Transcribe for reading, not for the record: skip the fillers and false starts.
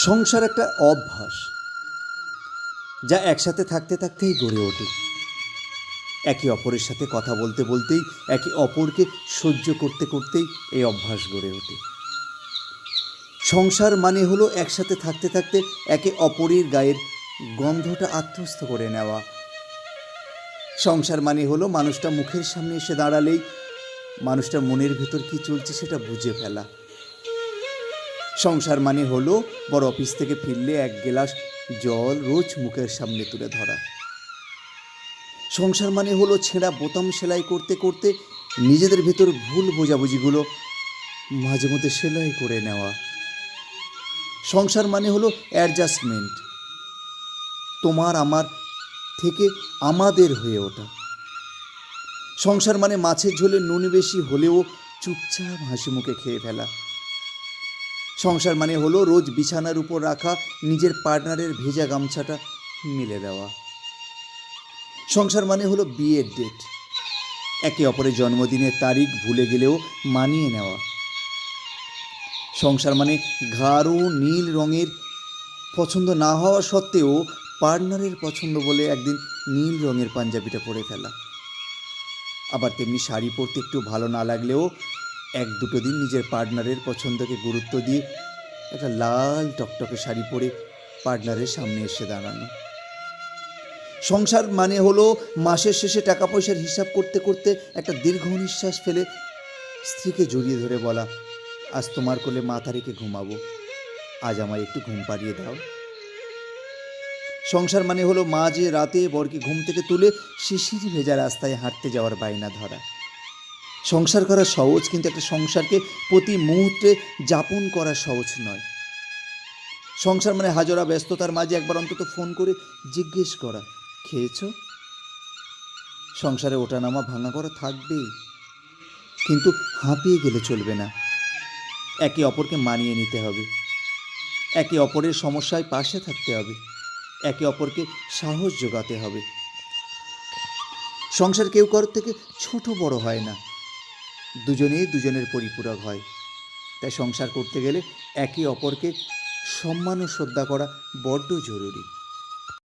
সংসার একটা অভ্যাস, যা একসাথে থাকতে থাকতেই গড়ে ওঠে। একে অপরের সাথে কথা বলতে বলতেই, একে অপরকে সহ্য করতে করতেই এই অভ্যাস গড়ে ওঠে। সংসার মানে হলো একসাথে থাকতে থাকতে একে অপরের গায়ের গন্ধটা আত্মস্থ করে নেওয়া। সংসার মানে হলো মানুষটা মুখের সামনে এসে দাঁড়ালেই মানুষটার মনের ভেতর কী চলছে সেটা বুঝে ফেলা। সংসার মানে হলো বড় অফিস থেকে ফিরলে এক গ্লাস জল রোজ মুখের সামনে তুলে ধরা। সংসার মানে হলো ছেঁড়া বোতাম সেলাই করতে করতে নিজেদের ভেতর ভুল বোঝাবুঝিগুলো মাঝে মধ্যে সেলাই করে নেওয়া। সংসার মানে হলো অ্যাডজাস্টমেন্ট, তোমার আমার থেকে আমাদের হয়ে ওঠা। সংসার মানে মাছের ঝোলে নুন বেশি হলেও চুপচাপ হাসি মুখে খেয়ে ফেলা। সংসার মানে হলো রোজ বিছানার উপর রাখা নিজের পার্টনারের ভেজা গামছাটা মেলে দেওয়া। সংসার মানে হলো বিয়ের ডেট, একে অপরের জন্মদিনের তারিখ ভুলে গেলেও মানিয়ে নেওয়া। সংসার মানে গাঢ় নীল রঙের পছন্দ না হওয়া সত্ত্বেও পার্টনারের পছন্দ বলে একদিন নীল রঙের পাঞ্জাবিটা পরে ফেলা। আবার তেমনি শাড়ি পরতে একটু ভালো না লাগলেও এক দুটো দিন নিজের পার্টনারের পছন্দকে গুরুত্ব দিয়ে একটা লাল টকটকে শাড়ি পরে পার্টনারের সামনে এসে দাঁড়ানো। সংসার মানে হলো মাসের শেষে টাকা পয়সার হিসাব করতে করতে একটা দীর্ঘ নিঃশ্বাস ফেলে স্ত্রীকে জড়িয়ে ধরে বলা, আজ তোমার কোলে মাথা রেখে ঘুমাবো, আজ আমায় একটু ঘুম পাড়িয়ে দাও। সংসার মানে হলো মাঝে রাতে বরকে ঘুম থেকে তুলে শিশির ভেজা রাস্তায় হাঁটতে যাওয়ার বায়না ধরা। সংসার করা সহজ, কিন্তু একটা সংসারকে প্রতি মুহূর্তে যাপন করা সহজ নয়। সংসার মানে হাজারা ব্যস্ততার মাঝে একবার অন্তত ফোন করে জিজ্ঞেস করা, খেয়েছ? সংসারে ওঠানামা ভাঙা করা থাকবেই, কিন্তু হাঁপিয়ে গেলে চলবে না। একে অপরকে মানিয়ে নিতে হবে, একে অপরের সমস্যায় পাশে থাকতে হবে, একে অপরকে সাহস যোগাতে হবে। সংসার কেউ কারোর থেকে ছোট বড় হয় না, দুজনেই দুজনের পরিপূরক হয়। তাই সংসার করতে গেলে একে অপরকে সম্মান ও শ্রদ্ধা করা বড্ড জরুরি।